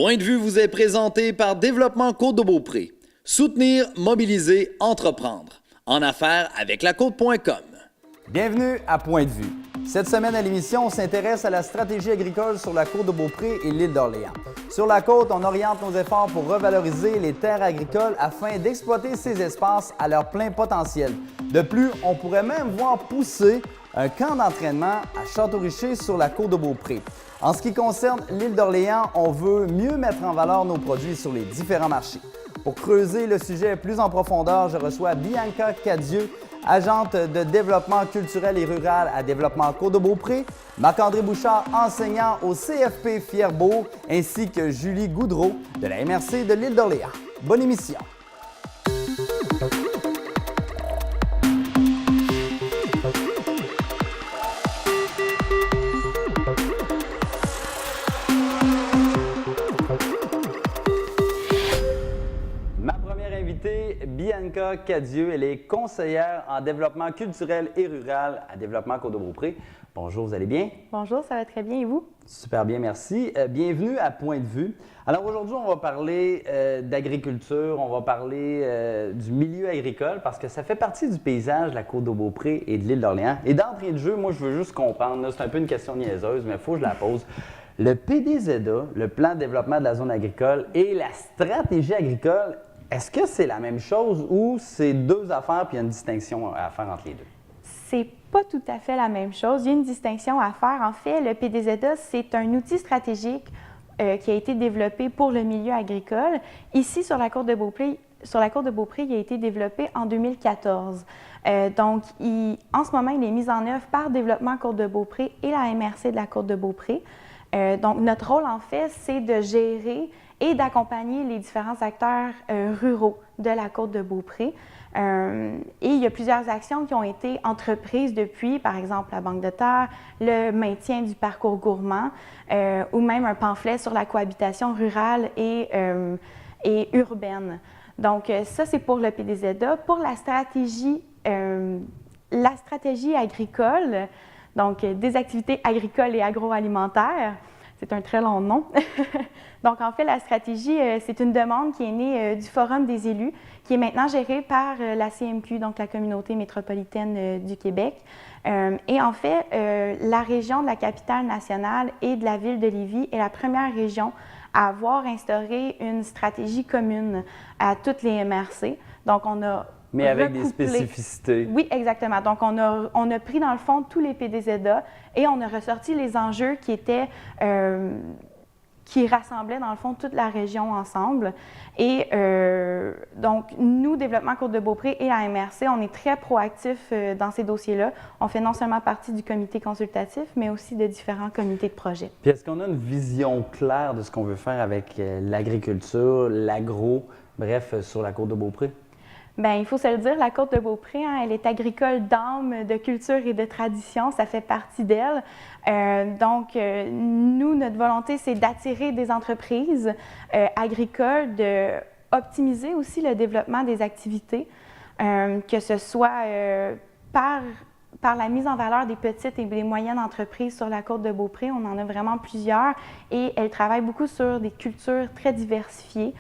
Point de vue vous est présenté par Développement Côte-de-Beaupré. Soutenir, mobiliser, entreprendre. En affaires avec lacôte.com. Bienvenue à Point de vue. Cette semaine à l'émission, on s'intéresse à la stratégie agricole sur la Côte-de-Beaupré et l'île d'Orléans. Sur la côte, on oriente nos efforts pour revaloriser les terres agricoles afin d'exploiter ces espaces à leur plein potentiel. De plus, on pourrait même voir pousser un camp d'entraînement à Château-Richer sur la Côte-de-Beaupré. En ce qui concerne l'île d'Orléans, on veut mieux mettre en valeur nos produits sur les différents marchés. Pour creuser le sujet plus en profondeur, je reçois Bianca Cadieux, agente de développement culturel et rural à Développement Côte-de-Beaupré, Marc-André Bouchard, enseignant au CFP Fierbourg, ainsi que Julie Goudreau de la MRC de l'île d'Orléans. Bonne émission! Bianca Cadieux, elle est conseillère en développement culturel et rural à Développement Côte-de-Beaupré. Bonjour, vous allez bien? Bonjour, ça va très bien et vous? Super bien, merci. Bienvenue à Point de vue. Alors aujourd'hui, on va parler d'agriculture, on va parler du milieu agricole parce que ça fait partie du paysage de la Côte-de-Beaupré et de l'île d'Orléans. Et d'entrée de jeu, moi, je veux juste comprendre, c'est un peu une question niaiseuse, mais il faut que je la pose. Le PDZA, le plan de développement de la zone agricole et la stratégie agricole, est-ce que c'est la même chose ou c'est deux affaires puis il y a une distinction à faire entre les deux? C'est pas tout à fait la même chose. Il y a une distinction à faire. En fait, le PDZA, c'est un outil stratégique qui a été développé pour le milieu agricole. Ici, sur la Côte-de-Beaupré, il a été développé en 2014. En ce moment, il est mis en œuvre par Développement Côte-de-Beaupré et la MRC de la Côte-de-Beaupré. Donc, notre rôle, en fait, c'est de gérer et d'accompagner les différents acteurs ruraux de la Côte-de-Beaupré. Et il y a plusieurs actions qui ont été entreprises depuis, par exemple la Banque de terre, le maintien du parcours gourmand ou même un pamphlet sur la cohabitation rurale et urbaine. Donc ça, c'est pour le PDZA. Pour la stratégie agricole, donc des activités agricoles et agroalimentaires, c'est un très long nom. Donc, en fait, la stratégie, c'est une demande qui est née du Forum des élus, qui est maintenant gérée par la CMQ, donc la Communauté métropolitaine du Québec. Et en fait, la région de la capitale nationale et de la ville de Lévis est la première région à avoir instauré une stratégie commune à toutes les MRC. Donc, on a mais avec des spécificités. Oui, exactement. Donc, on a pris dans le fond tous les PDZA et on a ressorti les enjeux qui rassemblaient dans le fond toute la région ensemble. Et donc, nous, Développement Côte-de-Beaupré et la MRC, on est très proactifs dans ces dossiers-là. On fait non seulement partie du comité consultatif, mais aussi de différents comités de projet. Puis est-ce qu'on a une vision claire de ce qu'on veut faire avec l'agriculture, l'agro, bref, sur la Côte-de-Beaupré? Bien, il faut se le dire, la Côte-de-Beaupré, elle est agricole d'âme, de culture et de tradition. Ça fait partie d'elle. Nous, notre volonté, c'est d'attirer des entreprises agricoles, d'optimiser aussi le développement des activités, que ce soit par la mise en valeur des petites et des moyennes entreprises sur la Côte-de-Beaupré. On en a vraiment plusieurs et elles travaillent beaucoup sur des cultures très diversifiées.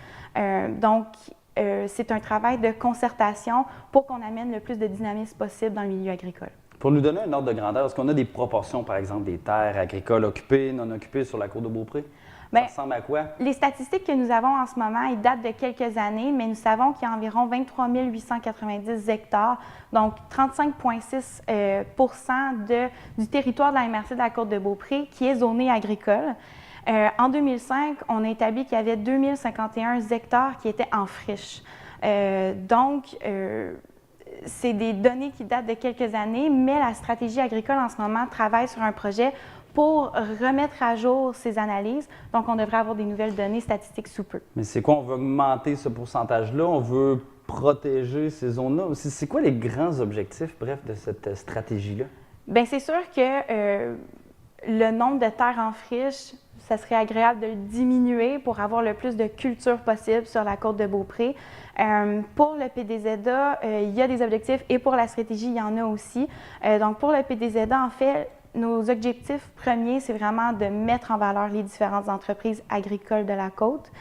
C'est un travail de concertation pour qu'on amène le plus de dynamisme possible dans le milieu agricole. Pour nous donner un ordre de grandeur, est-ce qu'on a des proportions, par exemple, des terres agricoles occupées, non occupées sur la Côte-de-Beaupré? Ça ressemble à quoi? Les statistiques que nous avons en ce moment, ils datent de quelques années, mais nous savons qu'il y a environ 23 890 hectares, donc 35,6 du territoire de la MRC de la Côte-de-Beaupré qui est zoné agricole. En 2005, on a établi qu'il y avait 2051 hectares qui étaient en friche. C'est des données qui datent de quelques années, mais la stratégie agricole en ce moment travaille sur un projet pour remettre à jour ces analyses. Donc, on devrait avoir des nouvelles données statistiques sous peu. Mais c'est quoi? On veut augmenter ce pourcentage-là? On veut protéger ces zones-là? C'est quoi les grands objectifs, bref, de cette stratégie-là? Bien, c'est sûr que le nombre de terres en friche, ça serait agréable de le diminuer pour avoir le plus de culture possible sur la Côte-de-Beaupré. Pour le PDZA, il y a des objectifs et pour la stratégie, il y en a aussi. Donc, pour le PDZA, en fait, nos objectifs premiers, c'est vraiment de mettre en valeur les différentes entreprises agricoles de la côte.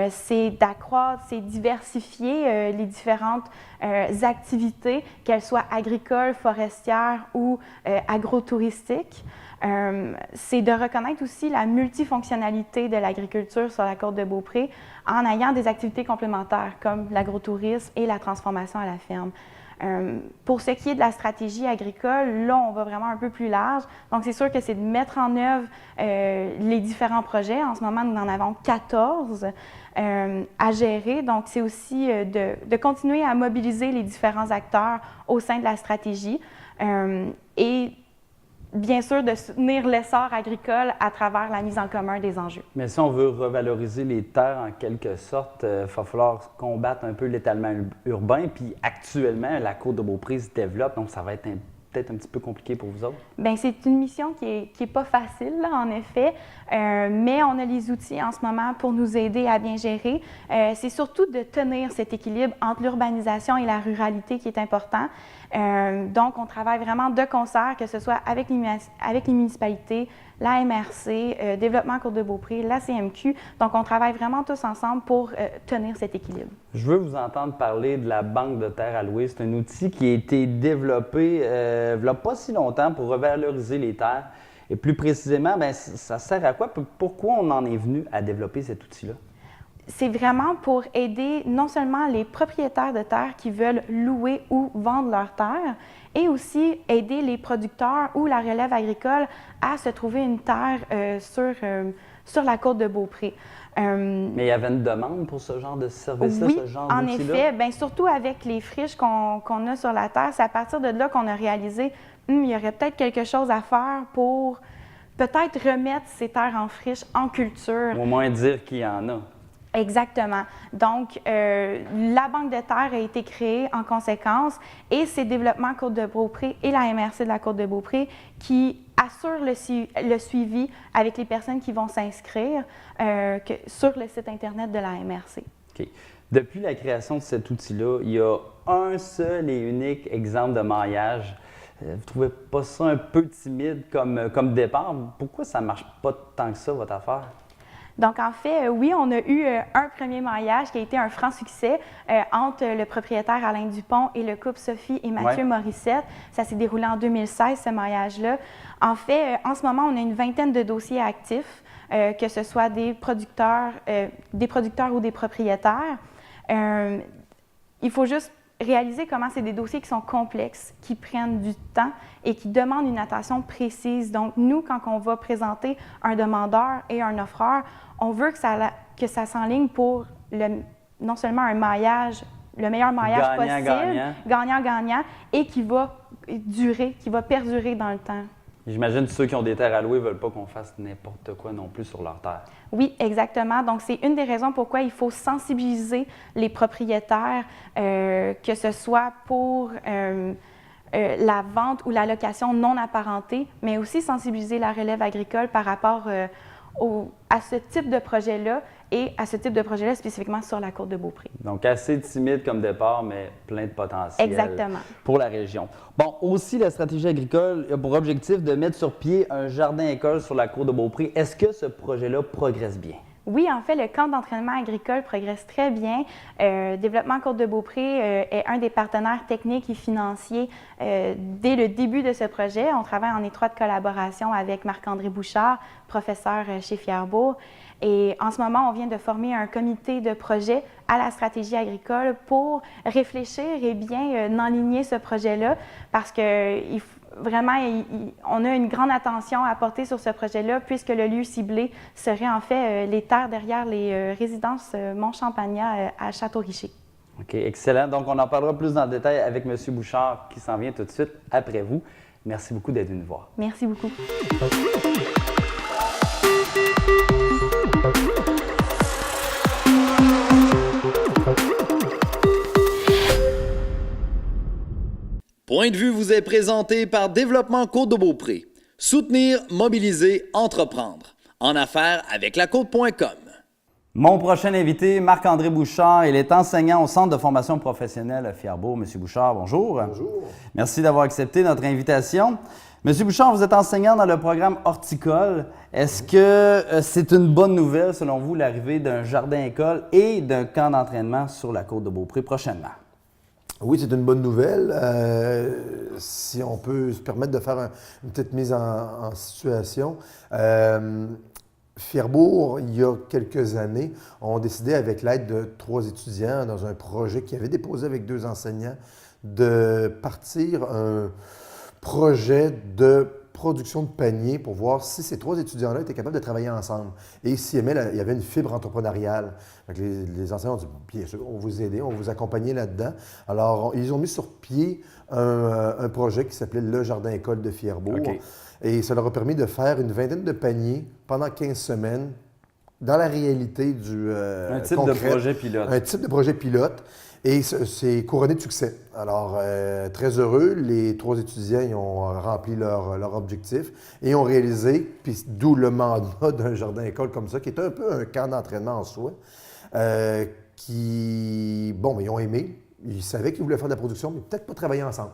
C'est d'accroître, c'est diversifier les différentes activités, qu'elles soient agricoles, forestières ou agrotouristiques. C'est de reconnaître aussi la multifonctionnalité de l'agriculture sur la côte de Beaupré en ayant des activités complémentaires comme l'agro-tourisme et la transformation à la ferme. Pour ce qui est de la stratégie agricole, là, on va vraiment un peu plus large. Donc, c'est sûr que c'est de mettre en œuvre les différents projets. En ce moment, nous en avons 14 à gérer. Donc, c'est aussi de continuer à mobiliser les différents acteurs au sein de la stratégie et bien sûr, de soutenir l'essor agricole à travers la mise en commun des enjeux. Mais si on veut revaloriser les terres en quelque sorte, il va falloir combattre un peu l'étalement urbain. Puis actuellement, la côte de Beaupré se développe, donc ça va être peut-être un petit peu compliqué pour vous autres. Bien, c'est une mission qui est pas facile, là, en effet, mais on a les outils en ce moment pour nous aider à bien gérer. C'est surtout de tenir cet équilibre entre l'urbanisation et la ruralité qui est important. Donc, on travaille vraiment de concert, que ce soit avec les municipalités, la MRC, Développement Côte-de-Beaupré, la CMQ. Donc, on travaille vraiment tous ensemble pour tenir cet équilibre. Je veux vous entendre parler de la Banque de terre allouée. C'est un outil qui a été développé il n'y a pas si longtemps pour revaloriser les terres. Et plus précisément, bien, ça sert à quoi? Pourquoi on en est venu à développer cet outil-là? C'est vraiment pour aider non seulement les propriétaires de terres qui veulent louer ou vendre leurs terres, et aussi aider les producteurs ou la relève agricole à se trouver une terre sur la côte de Beaupré. Mais il y avait une demande pour ce genre de service-là, oui, ce genre d'outil-là? En effet, bien, surtout avec les friches qu'on a sur la terre, c'est à partir de là qu'on a réalisé il y aurait peut-être quelque chose à faire pour peut-être remettre ces terres en friche, en culture. Au moins dire qu'il y en a. Exactement. Donc, la Banque de terre a été créée en conséquence et c'est Développement Côte-de-Beaupré et la MRC de la Côte-de-Beaupré qui assurent le suivi avec les personnes qui vont s'inscrire sur le site Internet de la MRC. OK. Depuis la création de cet outil-là, il y a un seul et unique exemple de maillage. Vous ne trouvez pas ça un peu timide comme départ? Pourquoi ça ne marche pas tant que ça, votre affaire? Donc, en fait, oui, on a eu un premier maillage qui a été un franc succès entre le propriétaire Alain Dupont et le couple Sophie et Mathieu Morissette. Ça s'est déroulé en 2016, ce maillage-là. En fait, en ce moment, on a une vingtaine de dossiers actifs, que ce soit des producteurs ou des propriétaires. Il faut juste réaliser comment c'est des dossiers qui sont complexes, qui prennent du temps et qui demandent une attention précise. Donc, nous, quand on va présenter un demandeur et un offreur, on veut que ça s'enligne pour non seulement un maillage, le meilleur maillage possible, gagnant-gagnant, et qui va durer, qui va perdurer dans le temps. J'imagine que ceux qui ont des terres à louer ne veulent pas qu'on fasse n'importe quoi non plus sur leurs terres. Oui, exactement. Donc, c'est une des raisons pourquoi il faut sensibiliser les propriétaires, que ce soit pour la vente ou la location non apparentée, mais aussi sensibiliser la relève agricole par rapport à ce type de projet-là et à ce type de projet-là spécifiquement sur la côte de Beaupré. Donc, assez timide comme départ, mais plein de potentiel. Exactement. Pour la région. Bon, aussi, la stratégie agricole a pour objectif de mettre sur pied un jardin-école sur la côte de Beaupré. Est-ce que ce projet-là progresse bien? Oui, en fait, le camp d'entraînement agricole progresse très bien. Développement Côte-de-Beaupré est un des partenaires techniques et financiers dès le début de ce projet. On travaille en étroite collaboration avec Marc-André Bouchard, professeur chez Fierbourg. Et en ce moment, on vient de former un comité de projet à la stratégie agricole pour réfléchir et bien enligner ce projet-là parce que vraiment, on a une grande attention à porter sur ce projet-là puisque le lieu ciblé serait en fait les terres derrière les résidences Mont-Champagnat à Château-Richer. OK, excellent. Donc, on en parlera plus dans le détail avec M. Bouchard qui s'en vient tout de suite après vous. Merci beaucoup d'être venu nous voir. Merci beaucoup. Point de vue vous est présenté par Développement Côte-de-Beaupré. Soutenir, mobiliser, entreprendre. En affaires avec lacôte.com. Mon prochain invité, Marc-André Bouchard, il est enseignant au Centre de formation professionnelle à Fierbourg. Monsieur Bouchard, bonjour. Bonjour. Merci d'avoir accepté notre invitation. Monsieur Bouchard, vous êtes enseignant dans le programme horticole. Est-ce que c'est une bonne nouvelle, selon vous, l'arrivée d'un jardin-école et d'un camp d'entraînement sur la côte de Beaupré prochainement? Oui, c'est une bonne nouvelle. Si on peut se permettre de faire une petite mise en situation. Fierbourg, il y a quelques années, ont décidé, avec l'aide de 3 étudiants dans un projet qu'ils avaient déposé avec 2 enseignants, de partir un projet de production de paniers pour voir si ces 3 étudiants-là étaient capables de travailler ensemble. Et s'il y avait une fibre entrepreneuriale. Donc les enseignants ont dit, bien sûr, on va vous aider, on va vous accompagner là-dedans. Alors, ils ont mis sur pied un projet qui s'appelait le Jardin-École de Fierbourg. OK. Et ça leur a permis de faire une vingtaine de paniers pendant 15 semaines dans la réalité du Un type concret. de projet pilote. Un type de projet pilote. Et c'est couronné de succès. Alors, très heureux, les 3 étudiants ils ont rempli leur objectif et ont réalisé, puis d'où le mandat d'un jardin-école comme ça, qui est un peu un camp d'entraînement en soi, ils ont aimé, ils savaient qu'ils voulaient faire de la production, mais peut-être pas travailler ensemble.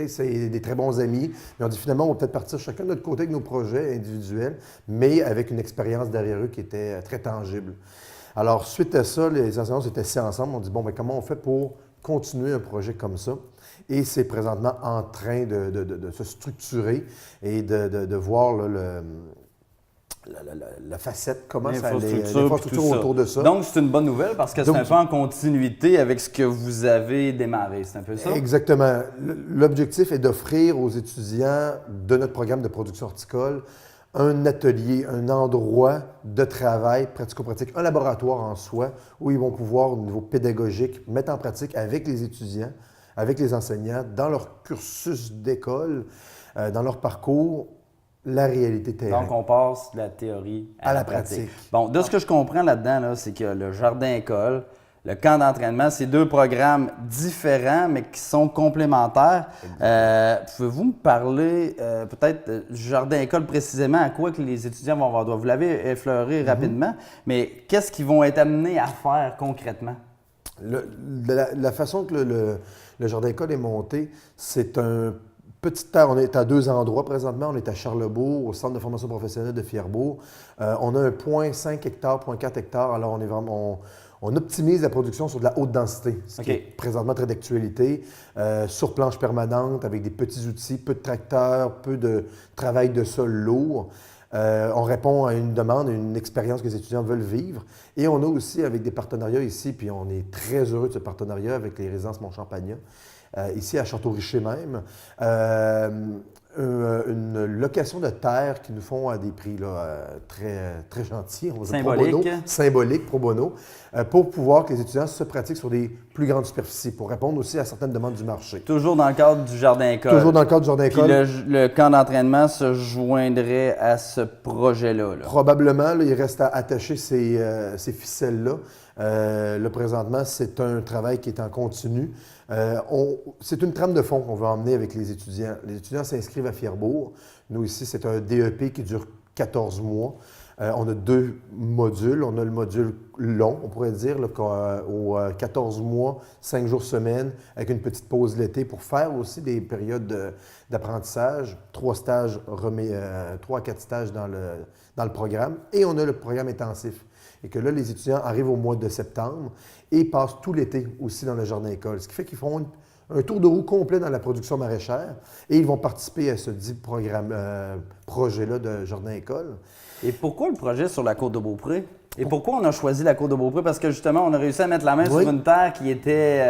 C'est des très bons amis. Ils ont dit finalement, on va peut-être partir chacun de notre côté avec nos projets individuels, mais avec une expérience derrière eux qui était très tangible. Alors, suite à ça, les enseignants s'étaient assis ensemble. On dit, bon, mais comment on fait pour continuer un projet comme ça? Et c'est présentement en train de se structurer et de voir là, la facette, comment ça l'infrastructure autour de ça. Donc, c'est une bonne nouvelle parce que c'est un peu en continuité avec ce que vous avez démarré. C'est un peu ça? Exactement. L'objectif est d'offrir aux étudiants de notre programme de production horticole un atelier, un endroit de travail pratico-pratique, un laboratoire en soi où ils vont pouvoir, au niveau pédagogique, mettre en pratique avec les étudiants, avec les enseignants, dans leur cursus d'école, dans leur parcours, la réalité terrain. Donc, on passe de la théorie à la pratique. pratique. Bon, de ce que je comprends là-dedans, là, c'est que le jardin-école, le camp d'entraînement, c'est 2 programmes différents, mais qui sont complémentaires. Pouvez-vous me parler peut-être du jardin-école précisément, à quoi que les étudiants vont avoir droit? Vous l'avez effleuré rapidement, mais qu'est-ce qu'ils vont être amenés à faire concrètement? La façon que le jardin-école est monté, c'est un petite terre. On est à 2 endroits présentement. On est à Charlebourg, au Centre de formation professionnelle de Fierbourg. On a un 0,5 hectare, 0,4 hectare. Alors, on optimise la production sur de la haute densité, ce qui est présentement très d'actualité, sur planche permanente, avec des petits outils, peu de tracteurs, peu de travail de sol lourd. On répond à une demande, à une expérience que les étudiants veulent vivre. Et on a aussi, avec des partenariats ici, puis on est très heureux de ce partenariat avec les résidences Mont-Champagnat, ici à Château-Richer même, une location de terre qui nous font à des prix là, très, très gentils, on va dire symbolique, pro bono, pour pouvoir que les étudiants se pratiquent sur des plus grandes superficies, pour répondre aussi à certaines demandes du marché. Toujours dans le cadre du jardin-école. Toujours dans le cadre du jardin-école. Puis le camp d'entraînement se joindrait à ce projet-là. Là. Probablement, là, il reste à attacher ces ficelles-là. Là, présentement, c'est un travail qui est en continu. C'est une trame de fond qu'on veut emmener avec les étudiants. Les étudiants s'inscrivent à Fierbourg. Nous, ici, c'est un DEP qui dure 14 mois. On a 2 modules. On a le module long, on pourrait dire, là, aux 14 mois, 5 jours semaine, avec une petite pause l'été pour faire aussi des périodes d'apprentissage. 3 à 4 stages dans le programme. Et on a le programme intensif. Et que là, les étudiants arrivent au mois de septembre et passent tout l'été aussi dans le jardin-école. Ce qui fait qu'ils font un tour de roue complet dans la production maraîchère et ils vont participer à ce dit projet-là de jardin-école. Et pourquoi le projet sur la côte de Beaupré? Et pourquoi on a choisi la côte de Beaupré? Parce que justement, on a réussi à mettre la main sur une terre qui était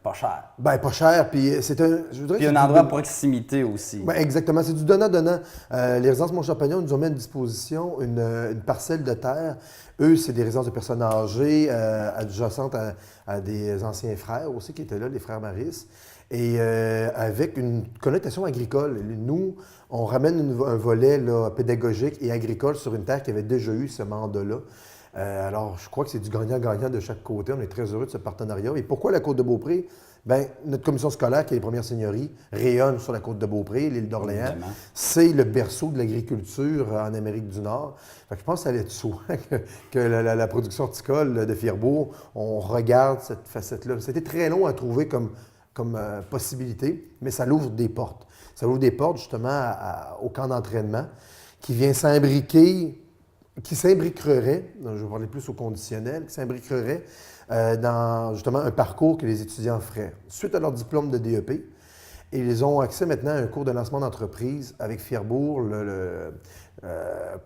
pas chère. Bien, pas cher. Puis c'est un. Puis un endroit de proximité aussi. Bien, exactement. C'est du donnant-donnant. Les résidences Mont-Champagnat nous ont mis à disposition une parcelle de terre. Eux, c'est des résidences de personnes âgées, adjacentes à des anciens frères aussi qui étaient là, les frères Maris. Et avec une connotation agricole. Nous, on ramène un volet là, pédagogique et agricole sur une terre qui avait déjà eu ce mandat-là. Alors, je crois que c'est du gagnant-gagnant de chaque côté. On est très heureux de ce partenariat. Et pourquoi la Côte-de-Beaupré? Bien, notre commission scolaire, qui est les premières seigneuries, rayonne sur la Côte-de-Beaupré, l'île d'Orléans. Évidemment. C'est le berceau de l'agriculture en Amérique du Nord. Fait que je pense que ça allait de soi que la production horticole de Fierbourg, on regarde cette facette-là. C'était très long à trouver comme possibilité, mais ça l'ouvre des portes. Ça ouvre des portes justement au camp d'entraînement qui vient s'imbriquer, qui s'imbriquerait, je vais parler plus au conditionnel, qui s'imbriquerait dans justement un parcours que les étudiants feraient. Suite à leur diplôme de DEP, ils ont accès maintenant à un cours de lancement d'entreprise avec Fierbourg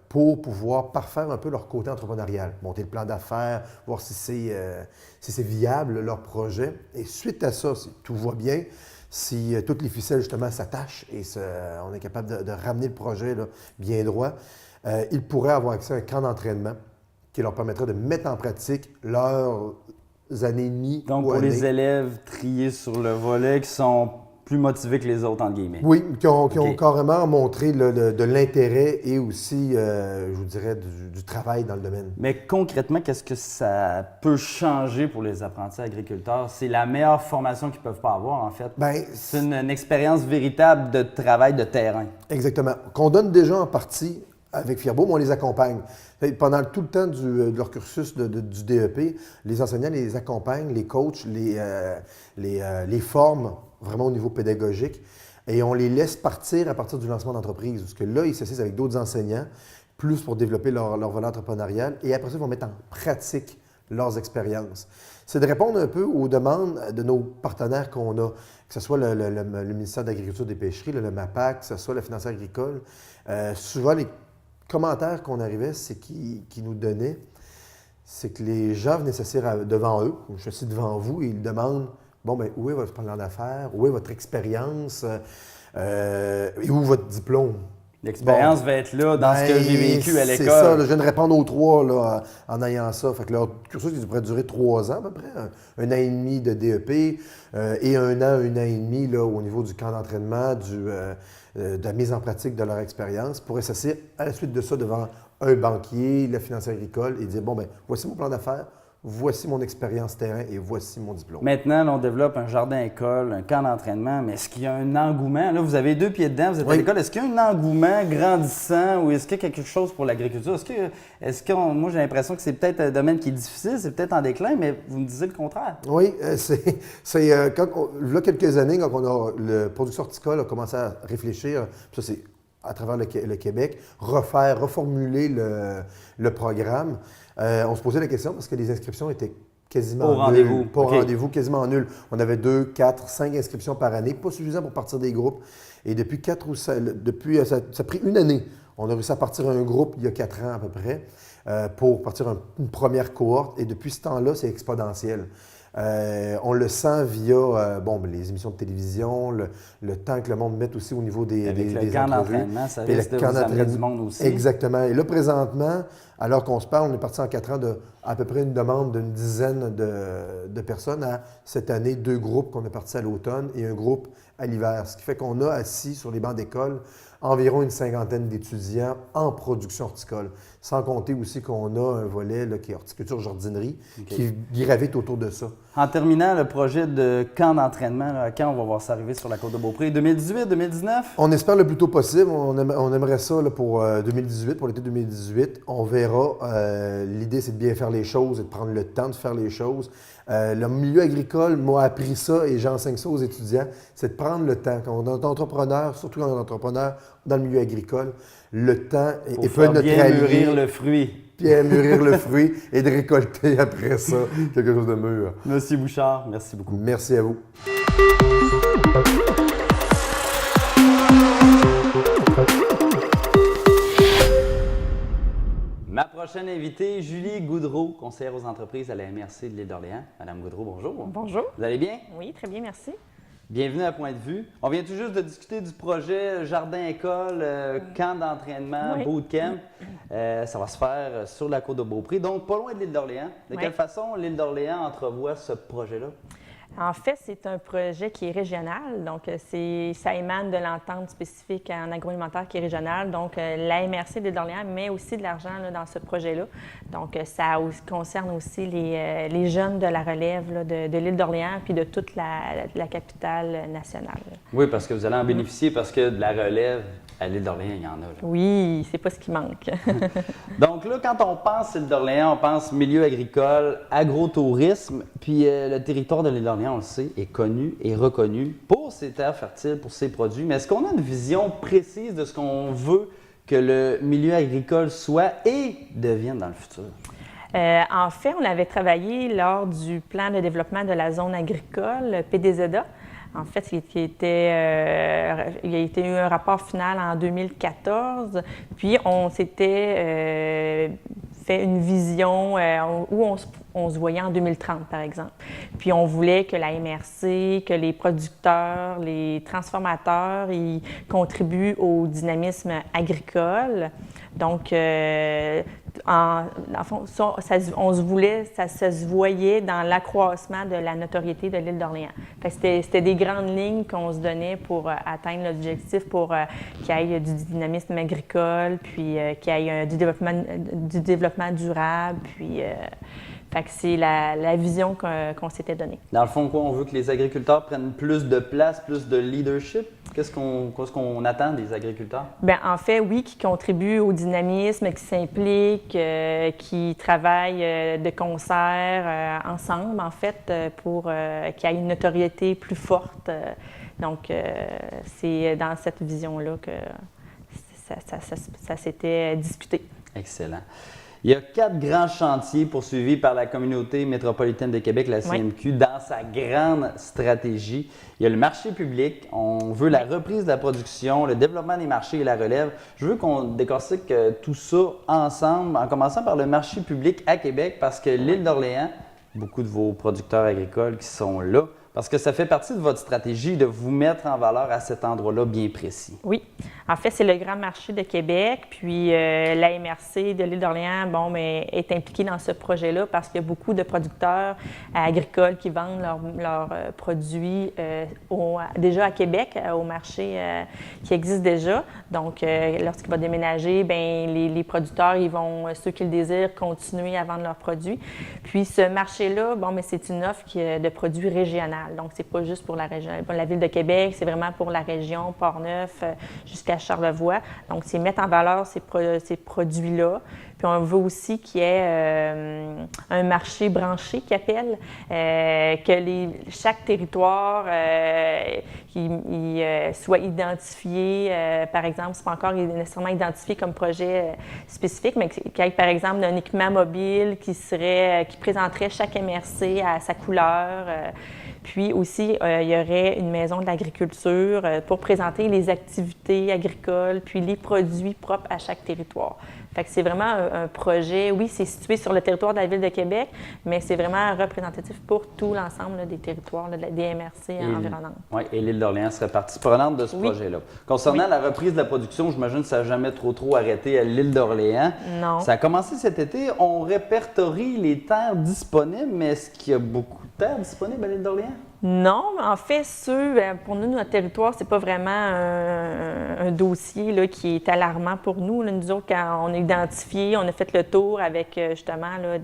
pour pouvoir parfaire un peu leur côté entrepreneurial, monter le plan d'affaires, voir si c'est viable leur projet. Et suite à ça, si tout va bien, si toutes les ficelles justement s'attachent et on est capable de ramener le projet là, bien droit, ils pourraient avoir accès à un camp d'entraînement qui leur permettrait de mettre en pratique leurs années et demie. Donc, pour les élèves triés sur le volet qui sont plus motivés que les autres, entre guillemets. Oui, qui ont carrément montré de l'intérêt et aussi, je vous dirais, du travail dans le domaine. Mais concrètement, qu'est-ce que ça peut changer pour les apprentis agriculteurs? C'est la meilleure formation qu'ils peuvent pas avoir, en fait. Bien, c'est une expérience véritable de travail de terrain. Exactement. Qu'on donne déjà en partie avec Fierbourg, mais on les accompagne. Pendant tout le temps de leur cursus du DEP, les enseignants les accompagnent, les coachent, les forment vraiment au niveau pédagogique et on les laisse partir à partir du lancement d'entreprise. Parce que là, ils s'assisent avec d'autres enseignants, plus pour développer leur volet entrepreneurial et après ça, ils vont mettre en pratique leurs expériences. C'est de répondre un peu aux demandes de nos partenaires qu'on a, que ce soit le ministère de l'Agriculture et des Pêcheries, le MAPAC, que ce soit le financier agricole. Souvent, les commentaires qu'on arrivait, c'est qui nous donnaient, c'est que les gens venaient s'asseoir devant eux, je suis assis devant vous, et ils demandent bon, bien, où est votre plan d'affaires, où est votre expérience, et où votre diplôme? L'expérience va être là dans ce que j'ai vécu à l'école. C'est ça, là, je viens de répondre aux trois là, en ayant ça. Fait que leur cursus il pourrait durer 3 ans à peu près, un an et demi de DEP et un an et demi là, au niveau du camp d'entraînement, de la mise en pratique de leur expérience, pourraient s'asseoir à la suite de ça devant un banquier, le financier agricole et dire bon, bien, voici mon plan d'affaires. Voici mon expérience terrain et voici mon diplôme. Maintenant, là, on développe un jardin-école, un camp d'entraînement, mais est-ce qu'il y a un engouement? Là, vous avez 2 pieds dedans, vous êtes à l'école. Est-ce qu'il y a un engouement grandissant ou est-ce qu'il y a quelque chose pour l'agriculture? Moi, j'ai l'impression que c'est peut-être un domaine qui est difficile, c'est peut-être en déclin, mais vous me disiez le contraire. Oui, là, quelques années, quand le producteur horticole a commencé à réfléchir, ça c'est à travers le Québec, reformuler le programme. On se posait la question parce que les inscriptions étaient quasiment nulles. Pas au rendez-vous, quasiment nulles. On avait 2, 4, 5 inscriptions par année, pas suffisant pour partir des groupes. Et depuis 4 ou 5, ça a pris une année. On a réussi à partir un groupe il y a 4 ans à peu près pour partir une première cohorte. Et depuis ce temps-là, c'est exponentiel. On le sent via les émissions de télévision, le temps que le monde met aussi au niveau des camp entrevues. d'entraînement, ça risque de vous amener du monde aussi. Exactement. Et là, présentement, alors qu'on se parle, on est parti en 4 ans de à peu près une demande d'une dizaine de personnes à cette année 2 groupes qu'on a partis à l'automne et un groupe à l'hiver. Ce qui fait qu'on a assis sur les bancs d'école environ une 50aine d'étudiants en production horticole. Sans compter aussi qu'on a un volet là, qui est horticulture-jardinerie qui gravite autour de ça. En terminant, le projet de camp d'entraînement, là, quand on va voir ça arriver sur la Côte-de-Beaupré? 2018, 2019? On espère le plus tôt possible. On aimerait ça là, pour 2018, pour l'été 2018. On verra. L'idée, c'est de bien faire les choses et de prendre le temps de faire les choses. Le milieu agricole m'a appris ça et j'enseigne ça aux étudiants, c'est de prendre le temps. Quand on est entrepreneur, surtout quand on est entrepreneur dans le milieu agricole, le temps est peut notre bien allié. Mûrir le fruit. Bien mûrir le fruit et de récolter après ça quelque chose de mûr. Monsieur Bouchard, merci beaucoup. Merci à vous. Ma prochaine invitée, Julie Goudreau, conseillère aux entreprises à la MRC de l'Île d'Orléans. Madame Goudreau, bonjour. Bonjour. Vous allez bien? Oui, très bien, merci. Bienvenue à Point de vue. On vient tout juste de discuter du projet Jardin-École, camp d'entraînement, bootcamp. Ça va se faire sur la Côte-de-Beaupré, donc pas loin de l'Île d'Orléans. De quelle façon l'Île d'Orléans entrevoit ce projet-là? En fait, c'est un projet qui est régional, donc ça émane de l'entente spécifique en agroalimentaire qui est régionale. Donc, la MRC de l'île d'Orléans met aussi de l'argent dans ce projet-là. Donc, ça concerne aussi les jeunes de la relève là, de l'île d'Orléans puis de toute la capitale nationale. Oui, parce que vous allez en bénéficier parce que de la relève à l'île d'Orléans, il y en a. Là. Oui, c'est pas ce qui manque. Donc là, quand on pense l'île d'Orléans, on pense milieu agricole, agrotourisme, puis le territoire de l'île d'Orléans, on le sait, est connu et reconnu pour ses terres fertiles, pour ses produits. Mais est-ce qu'on a une vision précise de ce qu'on veut que le milieu agricole soit et devienne dans le futur? En fait, on avait travaillé lors du plan de développement de la zone agricole, PDZA. En fait, il y a été eu un rapport final en 2014, puis on s'était fait une vision où on se voyait en 2030, par exemple. Puis on voulait que la MRC, que les producteurs, les transformateurs, ils contribuent au dynamisme agricole. Donc, en fond, ça se voyait dans l'accroissement de la notoriété de l'île d'Orléans. C'était des grandes lignes qu'on se donnait pour atteindre l'objectif pour qu'il y ait du dynamisme agricole, puis qu'il y ait du développement durable, puis fait que c'est la vision qu'on s'était donnée. Dans le fond, quoi, on veut que les agriculteurs prennent plus de place, plus de leadership? Qu'est-ce qu'on attend des agriculteurs? Bien, en fait, oui, qui contribuent au dynamisme, qui s'impliquent, qui travaillent de concert ensemble, en fait, pour qu'il y ait une notoriété plus forte. Donc, c'est dans cette vision-là que ça s'était discuté. Excellent. Il y a 4 grands chantiers poursuivis par la communauté métropolitaine de Québec, la CMQ, dans sa grande stratégie. Il y a le marché public, on veut la reprise de la production, le développement des marchés et la relève. Je veux qu'on décortique tout ça ensemble, en commençant par le marché public à Québec, parce que l'île d'Orléans, beaucoup de vos producteurs agricoles qui sont là, parce que ça fait partie de votre stratégie de vous mettre en valeur à cet endroit-là bien précis. Oui. En fait, c'est le Grand Marché de Québec, puis la MRC de l'île d'Orléans, est impliquée dans ce projet-là parce qu'il y a beaucoup de producteurs agricoles qui vendent leurs produits déjà à Québec, au marché qui existe déjà. Donc, lorsqu'il va déménager, les producteurs, ceux qui le désirent, continuer à vendre leurs produits. Puis, ce marché-là, c'est une offre de produits régionaux. Donc, c'est pas juste pour la région, pour la ville de Québec, c'est vraiment pour la région, Portneuf, jusqu'à Charlevoix. Donc, c'est mettre en valeur ces produits-là. Puis, on veut aussi qu'il y ait un marché branché qui appelle, que chaque territoire soit identifié. Par exemple, c'est pas encore nécessairement identifié comme projet spécifique, mais qu'il y ait, par exemple, un équipement mobile qui présenterait chaque MRC à sa couleur. Puis aussi, il y aurait une maison de l'agriculture pour présenter les activités agricoles, puis les produits propres à chaque territoire. Fait que c'est vraiment un projet, oui, c'est situé sur le territoire de la ville de Québec, mais c'est vraiment représentatif pour tout l'ensemble des territoires, des MRC environnantes. Oui, et l'île d'Orléans serait partie prenante de ce projet-là. Concernant la reprise de la production, j'imagine que ça n'a jamais trop arrêté à l'île d'Orléans. Non. Ça a commencé cet été. On répertorie les terres disponibles, mais est-ce qu'il y a beaucoup de terres disponibles à l'île d'Orléans? Non, en fait, pour nous, notre territoire, c'est pas vraiment un dossier là, qui est alarmant pour nous. Là. Nous autres, quand on a identifié, on a fait le tour avec justement là,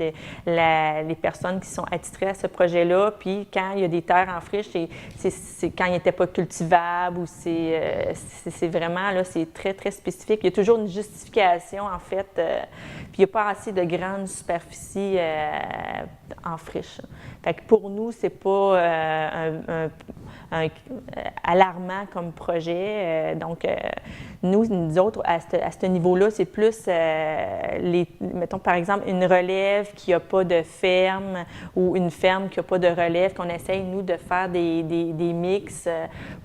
les personnes qui sont attitrées à ce projet-là. Puis quand il y a des terres en friche, c'est quand ils n'étaient pas cultivables ou c'est vraiment, là, c'est très, très spécifique. Il y a toujours une justification, en fait. Puis il n'y a pas assez de grandes superficies en friche. Fait que pour nous, c'est pas alarmant comme projet. Donc, nous autres, à ce niveau-là, c'est plus, mettons par exemple, une relève qui n'a pas de ferme ou une ferme qui n'a pas de relève, qu'on essaye, nous, de faire des mix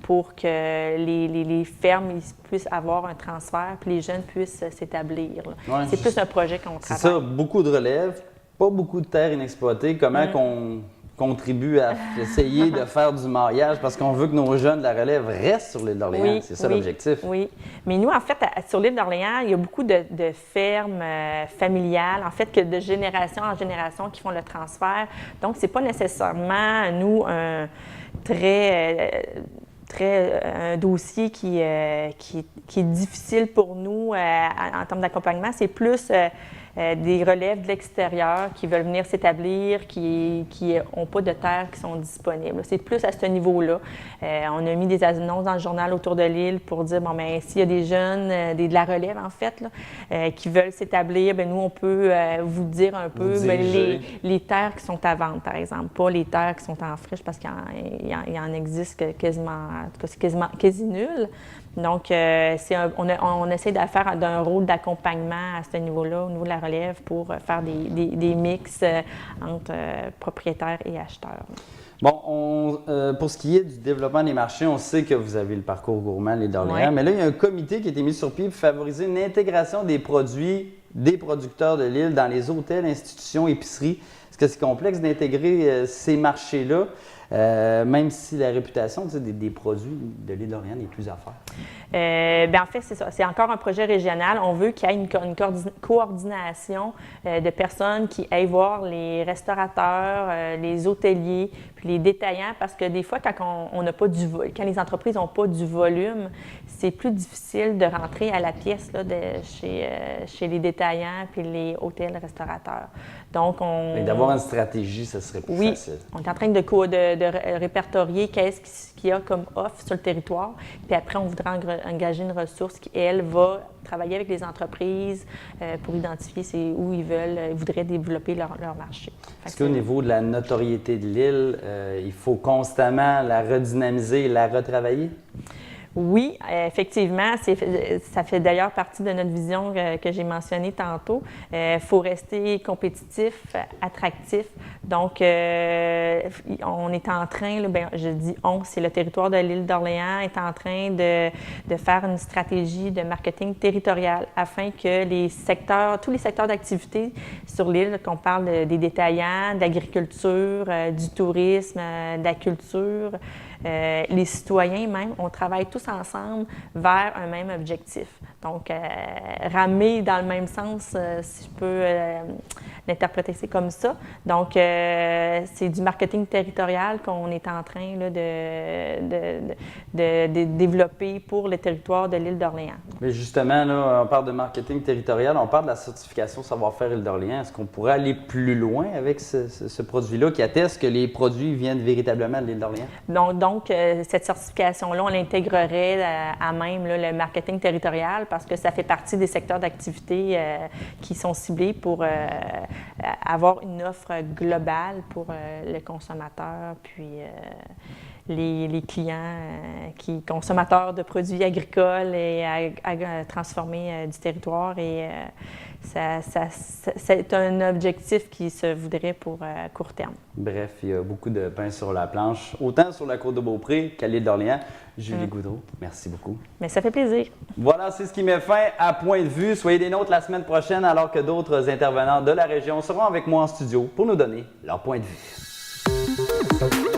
pour que les fermes puissent avoir un transfert puis les jeunes puissent s'établir. Ouais, c'est plus un projet qu'on travaille. C'est ça, beaucoup de relèves, pas beaucoup de terres inexploitées. Comment contribue à essayer de faire du maillage parce qu'on veut que nos jeunes de la relève restent sur l'île d'Orléans. Oui, c'est ça l'objectif. Oui. Mais nous, en fait, sur l'île d'Orléans, il y a beaucoup de fermes familiales, en fait, que de génération en génération qui font le transfert. Donc, c'est pas nécessairement, nous, un dossier qui est difficile pour nous en termes d'accompagnement. C'est plus des relèves de l'extérieur qui veulent venir s'établir, qui n'ont pas de terres qui sont disponibles. C'est plus à ce niveau-là. On a mis des annonces dans le journal autour de l'île pour dire, bon, bien, s'il y a des jeunes, de la relève, en fait, là, qui veulent s'établir, bien, nous, on peut vous dire un peu les terres qui sont à vendre, par exemple. Pas les terres qui sont en friche, parce qu'il y en existe quasiment, en tout cas, c'est quasi nul. Donc, on essaie de faire d'un rôle d'accompagnement à ce niveau-là, au niveau de la relève, pour faire des mix entre propriétaires et acheteurs. Bon, pour ce qui est du développement des marchés, on sait que vous avez le parcours gourmand, l'île d'Orléans, mais là, il y a un comité qui a été mis sur pied pour favoriser une intégration des produits des producteurs de l'île dans les hôtels, institutions, épiceries. Est-ce que c'est complexe d'intégrer ces marchés-là? Même si la réputation des produits de l'île d'Orléans n'est plus à faire? Bien, en fait, c'est ça. C'est encore un projet régional. On veut qu'il y ait une coordination de personnes qui aillent voir les restaurateurs, les hôteliers, puis les détaillants, parce que des fois, quand quand les entreprises n'ont pas du volume, c'est plus difficile de rentrer à la pièce là, chez les détaillants puis les hôtels, restaurateurs. Donc, Mais d'avoir une stratégie, ça serait plus facile. On est en train de répertorier qu'est-ce qu'il y a comme offre sur le territoire. Puis après, on voudrait engager une ressource qui, elle, va travailler avec les entreprises pour identifier où ils voudraient développer leur marché. Est-ce qu'au niveau de la notoriété de l'île, il faut constamment la redynamiser et la retravailler? Oui, effectivement, ça fait d'ailleurs partie de notre vision que j'ai mentionnée tantôt. Il faut rester compétitif, attractif. Donc, on est en train, là, bien, je dis on, c'est le territoire de l'île d'Orléans, est en train de faire une stratégie de marketing territorial afin que tous les secteurs d'activité sur l'île, qu'on parle des détaillants, de l'agriculture, du tourisme, de la culture, les citoyens même, on travaille tous ensemble vers un même objectif. Donc, ramer dans le même sens, si je peux l'interpréter, c'est comme ça. Donc, c'est du marketing territorial qu'on est en train là, de développer pour le territoire de l'île d'Orléans. Mais justement, là, on parle de marketing territorial, on parle de la certification savoir-faire île d'Orléans. Est-ce qu'on pourrait aller plus loin avec ce produit-là qui atteste que les produits viennent véritablement de l'île d'Orléans? Donc, cette certification-là, on l'intégrerait à même là, le marketing territorial parce que ça fait partie des secteurs d'activité qui sont ciblés pour avoir une offre globale pour le consommateur, puis les clients consommateurs de produits agricoles et à transformer du territoire. Et c'est un objectif qui se voudrait pour court terme. Bref, il y a beaucoup de pain sur la planche, autant sur la côte de Beaupré qu'à l'île d'Orléans. Julie Goudreau, merci beaucoup. Mais ça fait plaisir. Voilà, c'est ce qui met fin à Point de vue. Soyez des nôtres la semaine prochaine alors que d'autres intervenants de la région seront avec moi en studio pour nous donner leur point de vue.